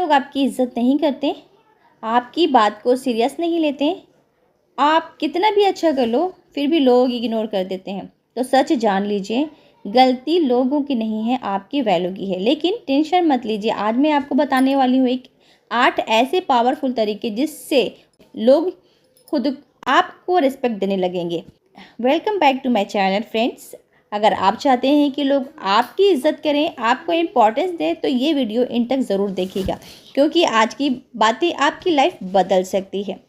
लोग आपकी इज्जत नहीं करते, आपकी बात को सीरियस नहीं लेते, आप कितना भी अच्छा कर लो फिर भी लोग इग्नोर कर देते हैं, तो सच जान लीजिए गलती लोगों की नहीं है, आपकी वैल्यू की है। लेकिन टेंशन मत लीजिए, आज मैं आपको बताने वाली हूँ एक 8 ऐसे पावरफुल तरीके जिससे लोग खुद आपको रिस्पेक्ट देने लगेंगे। Welcome back to my channel friends. अगर आप चाहते हैं कि लोग आपकी इज्जत करें, आपको इम्पोर्टेंस दें, तो ये वीडियो इन तक ज़रूर देखिएगा, क्योंकि आज की बातें आपकी लाइफ बदल सकती है।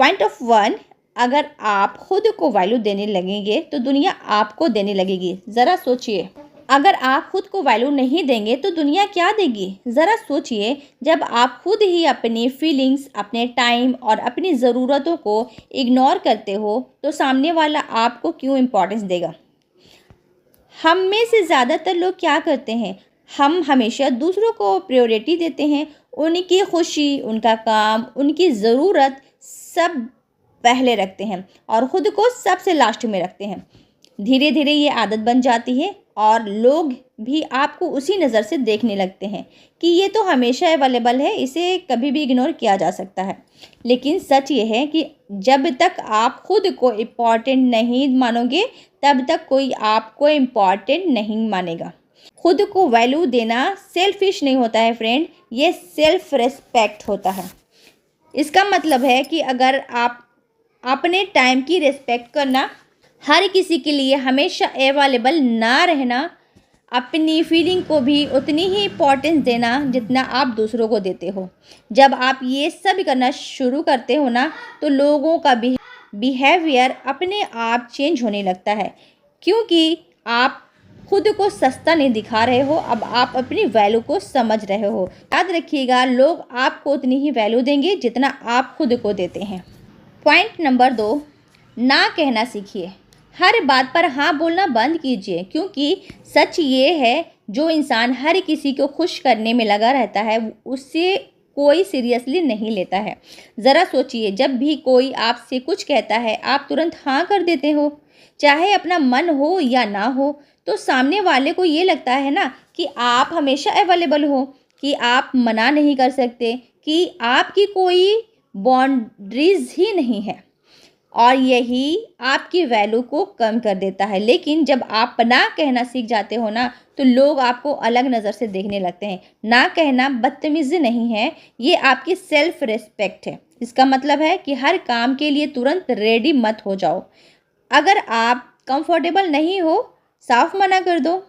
पॉइंट ऑफ 1, अगर आप खुद को वैल्यू देने लगेंगे तो दुनिया आपको देने लगेगी। ज़रा सोचिए, अगर आप खुद को वैल्यू नहीं देंगे तो दुनिया क्या देगी? ज़रा सोचिए, जब आप खुद ही अपनी फीलिंग्स, अपने टाइम और अपनी ज़रूरतों को इग्नोर करते हो तो सामने वाला आपको क्यों इम्पोर्टेंस देगा? हम में से ज़्यादातर लोग क्या करते हैं, हम हमेशा दूसरों को प्रायोरिटी देते हैं। उनकी खुशी, उनका काम, उनकी ज़रूरत सब पहले रखते हैं और ख़ुद को सबसे लास्ट में रखते हैं। धीरे धीरे ये आदत बन जाती है और लोग भी आपको उसी नज़र से देखने लगते हैं कि ये तो हमेशा अवेलेबल है, इसे कभी भी इग्नोर किया जा सकता है। लेकिन सच ये है कि जब तक आप खुद को इम्पॉर्टेंट नहीं मानोगे तब तक कोई आपको इम्पॉर्टेंट नहीं मानेगा। खुद को वैल्यू देना सेल्फिश नहीं होता है फ्रेंड, ये सेल्फ रिस्पेक्ट होता है। इसका मतलब है कि अगर आप अपने टाइम की रिस्पेक्ट करना, हर किसी के लिए हमेशा अवेलेबल ना रहना, अपनी फीलिंग को भी उतनी ही इम्पोर्टेंस देना जितना आप दूसरों को देते हो। जब आप ये सब करना शुरू करते हो ना, तो लोगों का बिहेवियर अपने आप चेंज होने लगता है, क्योंकि आप खुद को सस्ता नहीं दिखा रहे हो, अब आप अपनी वैल्यू को समझ रहे हो। याद रखिएगा, लोग आपको उतनी ही वैल्यू देंगे जितना आप खुद को देते हैं। पॉइंट नंबर 2, ना कहना सीखिए। हर बात पर हाँ बोलना बंद कीजिए, क्योंकि सच ये है जो इंसान हर किसी को खुश करने में लगा रहता है उससे कोई सीरियसली नहीं लेता है। ज़रा सोचिए, जब भी कोई आपसे कुछ कहता है आप तुरंत हाँ कर देते हो, चाहे अपना मन हो या ना हो, तो सामने वाले को ये लगता है ना कि आप हमेशा अवेलेबल हो, कि आप मना नहीं कर सकते, कि आपकी कोई बाउंड्रीज ही नहीं है, और यही आपकी वैल्यू को कम कर देता है। लेकिन जब आप ना कहना सीख जाते हो ना, तो लोग आपको अलग नज़र से देखने लगते हैं। ना कहना बदतमीज़ी नहीं है, ये आपकी सेल्फ रिस्पेक्ट है। इसका मतलब है कि हर काम के लिए तुरंत रेडी मत हो जाओ। अगर आप कंफर्टेबल नहीं हो, साफ मना कर दो,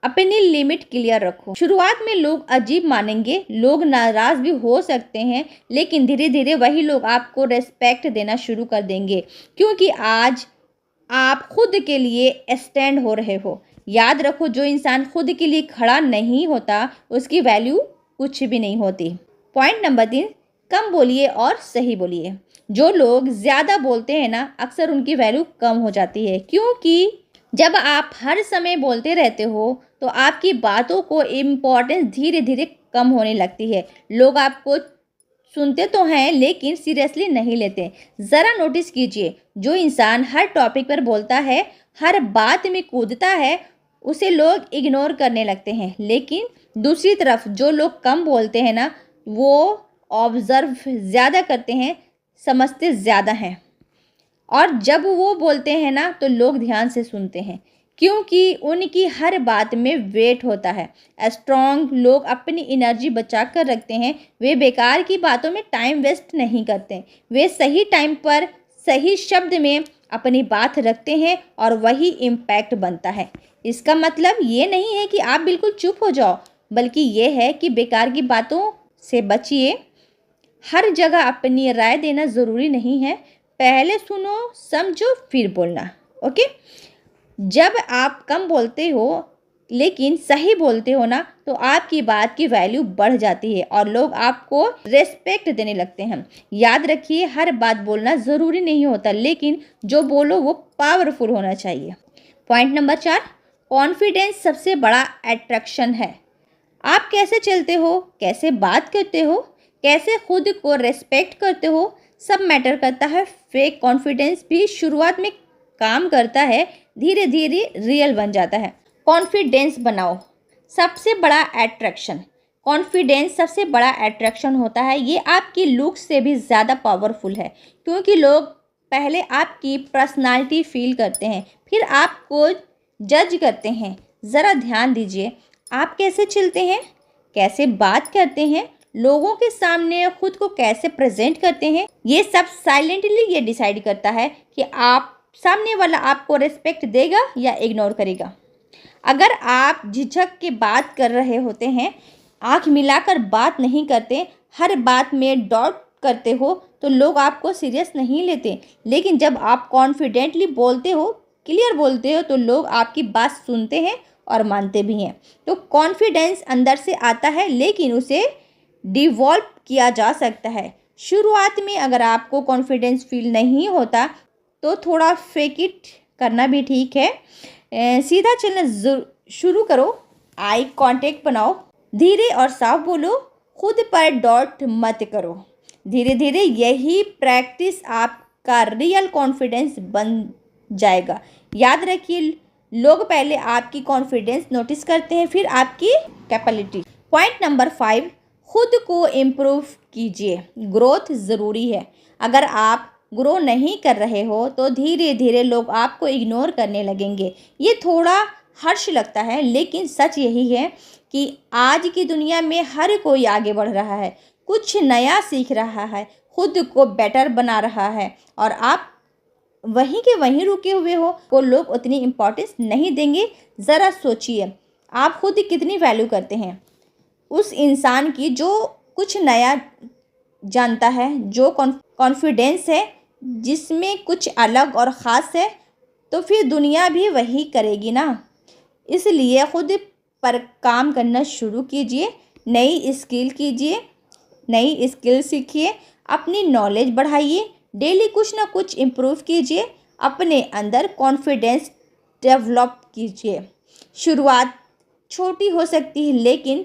अपनी लिमिट क्लियर रखो। शुरुआत में लोग अजीब मानेंगे, लोग नाराज़ भी हो सकते हैं, लेकिन धीरे धीरे वही लोग आपको रेस्पेक्ट देना शुरू कर देंगे, क्योंकि आज आप खुद के लिए स्टैंड हो रहे हो। याद रखो, जो इंसान खुद के लिए खड़ा नहीं होता उसकी वैल्यू कुछ भी नहीं होती। पॉइंट नंबर 3, कम बोलिए और सही बोलिए। जो लोग ज़्यादा बोलते हैं ना, अक्सर उनकी वैल्यू कम हो जाती है, क्योंकि जब आप हर समय बोलते रहते हो तो आपकी बातों को इम्पोर्टेंस धीरे धीरे कम होने लगती है। लोग आपको सुनते तो हैं लेकिन सीरियसली नहीं लेते। ज़रा नोटिस कीजिए, जो इंसान हर टॉपिक पर बोलता है, हर बात में कूदता है, उसे लोग इग्नोर करने लगते हैं। लेकिन दूसरी तरफ जो लोग कम बोलते हैं ना, वो ऑब्ज़र्व ज़्यादा करते हैं, समझते ज़्यादा हैं, और जब वो बोलते हैं ना तो लोग ध्यान से सुनते हैं, क्योंकि उनकी हर बात में वेट होता है। स्ट्रॉन्ग लोग अपनी एनर्जी बचा कर रखते हैं, वे बेकार की बातों में टाइम वेस्ट नहीं करते, वे सही टाइम पर सही शब्द में अपनी बात रखते हैं और वही इम्पैक्ट बनता है। इसका मतलब ये नहीं है कि आप बिल्कुल चुप हो जाओ, बल्कि ये है कि बेकार की बातों से बचिए। हर जगह अपनी राय देना ज़रूरी नहीं है, पहले सुनो, समझो, फिर बोलना। ओके, जब आप कम बोलते हो लेकिन सही बोलते हो ना, तो आपकी बात की वैल्यू बढ़ जाती है और लोग आपको रेस्पेक्ट देने लगते हैं। याद रखिए, हर बात बोलना ज़रूरी नहीं होता, लेकिन जो बोलो वो पावरफुल होना चाहिए। पॉइंट नंबर 4, कॉन्फिडेंस सबसे बड़ा अट्रैक्शन है। आप कैसे चलते हो, कैसे बात करते हो, कैसे खुद को रेस्पेक्ट करते हो, सब मैटर करता है। फेक कॉन्फिडेंस भी शुरुआत में काम करता है, धीरे धीरे रियल बन जाता है। कॉन्फिडेंस बनाओ, सबसे बड़ा अट्रैक्शन। कॉन्फिडेंस सबसे बड़ा अट्रैक्शन होता है। ये आपकी लुक से भी ज़्यादा पावरफुल है, क्योंकि लोग पहले आपकी पर्सनालिटी फील करते हैं, फिर आपको जज करते हैं। ज़रा ध्यान दीजिए, आप कैसे चलते हैं, कैसे बात करते हैं, लोगों के सामने खुद को कैसे प्रेजेंट करते हैं, ये सब साइलेंटली ये डिसाइड करता है कि आप सामने वाला आपको रिस्पेक्ट देगा या इग्नोर करेगा। अगर आप झिझक के बात कर रहे होते हैं, आंख मिलाकर बात नहीं करते, हर बात में डाउट करते हो, तो लोग आपको सीरियस नहीं लेते। लेकिन जब आप कॉन्फिडेंटली बोलते हो, क्लियर बोलते हो, तो लोग आपकी बात सुनते हैं और मानते भी हैं। तो कॉन्फिडेंस अंदर से आता है, लेकिन उसे डिवॉल्व किया जा सकता है। शुरुआत में अगर आपको कॉन्फिडेंस फील नहीं होता तो थोड़ा फेक इट करना भी ठीक है। सीधा चलना शुरू करो, आई कांटेक्ट बनाओ, धीरे और साफ बोलो, खुद पर डॉट मत करो। धीरे धीरे यही प्रैक्टिस आपका रियल कॉन्फिडेंस बन जाएगा। याद रखिए, लोग पहले आपकी कॉन्फिडेंस नोटिस करते हैं, फिर आपकी कैपेबिलिटी। पॉइंट नंबर 5, खुद को इम्प्रूव कीजिए। ग्रोथ ज़रूरी है। अगर आप ग्रो नहीं कर रहे हो तो धीरे धीरे लोग आपको इग्नोर करने लगेंगे। ये थोड़ा हर्ष लगता है, लेकिन सच यही है कि आज की दुनिया में हर कोई आगे बढ़ रहा है, कुछ नया सीख रहा है, खुद को बेटर बना रहा है, और आप वहीं के वहीं रुके हुए हो। को लोग उतनी इम्पोर्टेंस नहीं देंगे। ज़रा सोचिए, आप खुद कितनी वैल्यू करते हैं उस इंसान की जो कुछ नया जानता है, जो कॉन्फिडेंस है, जिसमें कुछ अलग और ख़ास है, तो फिर दुनिया भी वही करेगी ना। इसलिए खुद पर काम करना शुरू कीजिए, नई स्किल सीखिए, अपनी नॉलेज बढ़ाइए, डेली कुछ ना कुछ इम्प्रूव कीजिए, अपने अंदर कॉन्फिडेंस डेवलप कीजिए। शुरुआत छोटी हो सकती है, लेकिन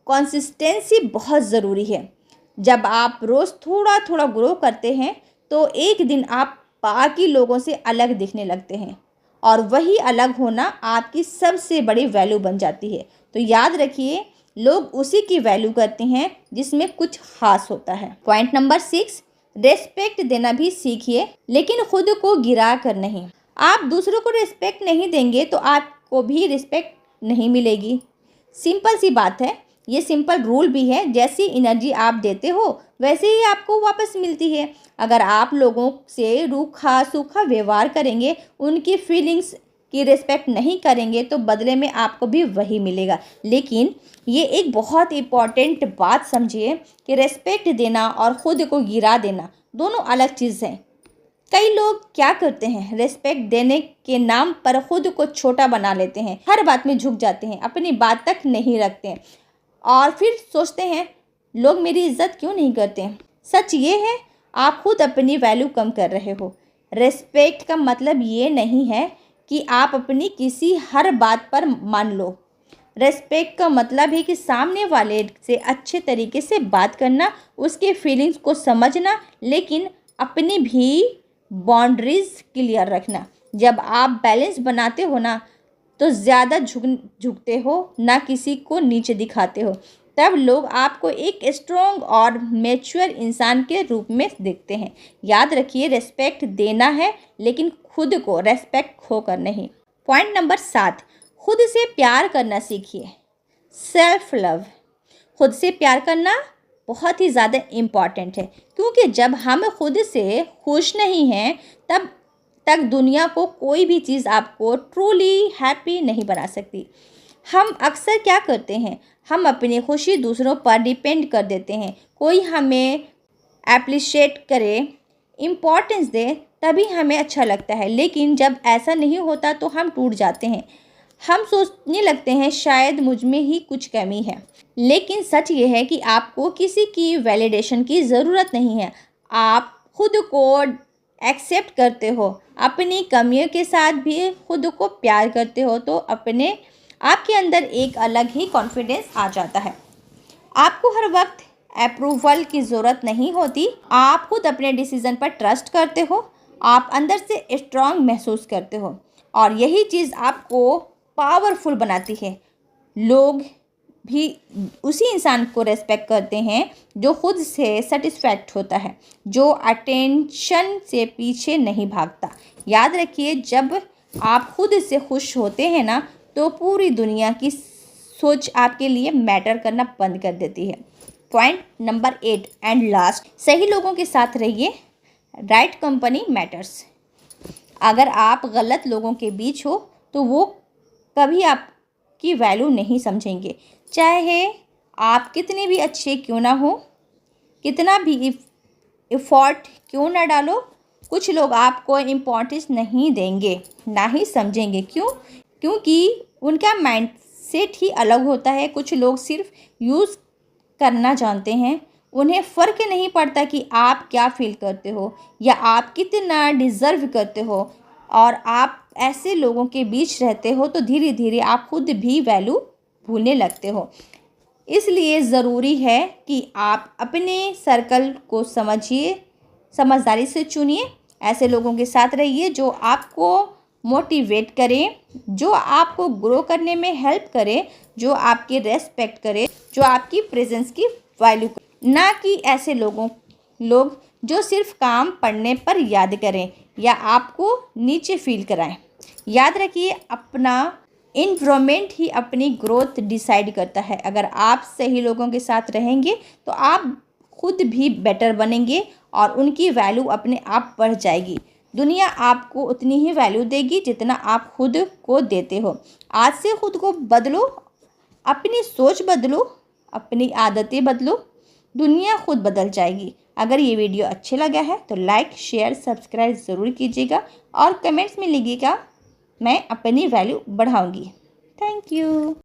कंसिस्टेंसी बहुत ज़रूरी है। जब आप रोज़ थोड़ा थोड़ा ग्रो करते हैं तो एक दिन आप बाकी लोगों से अलग दिखने लगते हैं, और वही अलग होना आपकी सबसे बड़ी वैल्यू बन जाती है। तो याद रखिए, लोग उसी की वैल्यू करते हैं जिसमें कुछ खास होता है। पॉइंट नंबर 6, रेस्पेक्ट देना भी सीखिए, लेकिन खुद को गिरा कर नहीं। आप दूसरों को रिस्पेक्ट नहीं देंगे तो आपको भी रिस्पेक्ट नहीं मिलेगी। सिंपल सी बात है, ये सिंपल रूल भी है। जैसी एनर्जी आप देते हो वैसे ही आपको वापस मिलती है। अगर आप लोगों से रूखा सूखा व्यवहार करेंगे, उनकी फीलिंग्स की रिस्पेक्ट नहीं करेंगे, तो बदले में आपको भी वही मिलेगा। लेकिन ये एक बहुत इम्पॉर्टेंट बात समझिए कि रिस्पेक्ट देना और ख़ुद को गिरा देना दोनों अलग चीज़ हैं। कई लोग क्या करते हैं, रिस्पेक्ट देने के नाम पर खुद को छोटा बना लेते हैं, हर बात में झुक जाते हैं, अपनी बात तक नहीं रखते हैं, और फिर सोचते हैं लोग मेरी इज्जत क्यों नहीं करते हैं। सच ये है, आप खुद अपनी वैल्यू कम कर रहे हो। रिस्पेक्ट का मतलब ये नहीं है कि आप अपनी किसी हर बात पर मान लो। रेस्पेक्ट का मतलब है कि सामने वाले से अच्छे तरीके से बात करना, उसके फीलिंग्स को समझना, लेकिन अपनी भी बाउंड्रीज क्लियर रखना। जब आप बैलेंस बनाते हो ना, तो ज़्यादा झुकते हो, ना किसी को नीचे दिखाते हो, तब लोग आपको एक स्ट्रॉन्ग और मैच्योर इंसान के रूप में देखते हैं। याद रखिए, रेस्पेक्ट देना है, लेकिन खुद को रेस्पेक्ट खोकर नहीं। पॉइंट नंबर 7, खुद से प्यार करना सीखिए। सेल्फ लव, खुद से प्यार करना बहुत ही ज़्यादा इम्पॉर्टेंट है, क्योंकि जब हम खुद से खुश नहीं हैं, तब तक दुनिया को कोई भी चीज़ आपको ट्रूली हैप्पी नहीं बना सकती। हम अक्सर क्या करते हैं, हम अपनी खुशी दूसरों पर डिपेंड कर देते हैं। कोई हमें एप्रिशिएट करे, इम्पोर्टेंस दे, तभी हमें अच्छा लगता है, लेकिन जब ऐसा नहीं होता तो हम टूट जाते हैं। हम सोचने लगते हैं शायद मुझ में ही कुछ कमी है, लेकिन सच ये है कि आपको किसी की वैलिडेशन की ज़रूरत नहीं है। आप खुद को एक्सेप्ट करते हो, अपनी कमियों के साथ भी खुद को प्यार करते हो, तो आपके अंदर एक अलग ही कॉन्फिडेंस आ जाता है। आपको हर वक्त अप्रूवल की ज़रूरत नहीं होती। आप खुद अपने डिसीज़न पर ट्रस्ट करते हो, आप अंदर से स्ट्रांग महसूस करते हो, और यही चीज़ आपको पावरफुल बनाती है। लोग भी उसी इंसान को रेस्पेक्ट करते हैं जो खुद से सेटिस्फैक्ट होता है, जो अटेंशन से पीछे नहीं भागता। याद रखिए, जब आप खुद से खुश होते हैं ना, तो पूरी दुनिया की सोच आपके लिए मैटर करना बंद कर देती है। पॉइंट नंबर 8 एंड लास्ट, सही लोगों के साथ रहिए। Right company matters. अगर आप गलत लोगों के बीच हो तो वो कभी आपकी वैल्यू नहीं समझेंगे, चाहे आप कितने भी अच्छे क्यों ना हो, कितना भी एफर्ट क्यों ना डालो। कुछ लोग आपको इम्पोर्टेंस नहीं देंगे, ना ही समझेंगे। क्यों? क्योंकि उनका माइंडसेट ही अलग होता है। कुछ लोग सिर्फ यूज़ करना जानते हैं। उन्हें फ़र्क नहीं पड़ता कि आप क्या फील करते हो या आप कितना डिज़र्व करते हो। और आप ऐसे लोगों के बीच रहते हो तो धीरे धीरे आप खुद भी वैल्यू भूलने लगते हो। इसलिए ज़रूरी है कि आप अपने सर्कल को समझिए, समझदारी से चुनिए। ऐसे लोगों के साथ रहिए जो आपको मोटिवेट करें, जो आपको ग्रो करने में हेल्प करे, जो आपकी रेस्पेक्ट करे, जो आपकी प्रेजेंस की वैल्यू करे। ना कि ऐसे लोग जो सिर्फ काम पढ़ने पर याद करें या आपको नीचे फील कराएं। याद रखिए, अपना इन्वायरमेंट ही अपनी ग्रोथ डिसाइड करता है। अगर आप सही लोगों के साथ रहेंगे तो आप खुद भी बेटर बनेंगे और उनकी वैल्यू अपने आप बढ़ जाएगी। दुनिया आपको उतनी ही वैल्यू देगी जितना आप खुद को देते हो। आज से खुद को बदलो, अपनी सोच बदलो, अपनी आदतें बदलो, दुनिया खुद बदल जाएगी। अगर ये वीडियो अच्छे लगा है तो लाइक, शेयर, सब्सक्राइब ज़रूर कीजिएगा और कमेंट्स में लिखिएगा, मैं अपनी वैल्यू बढ़ाऊंगी। Thank you.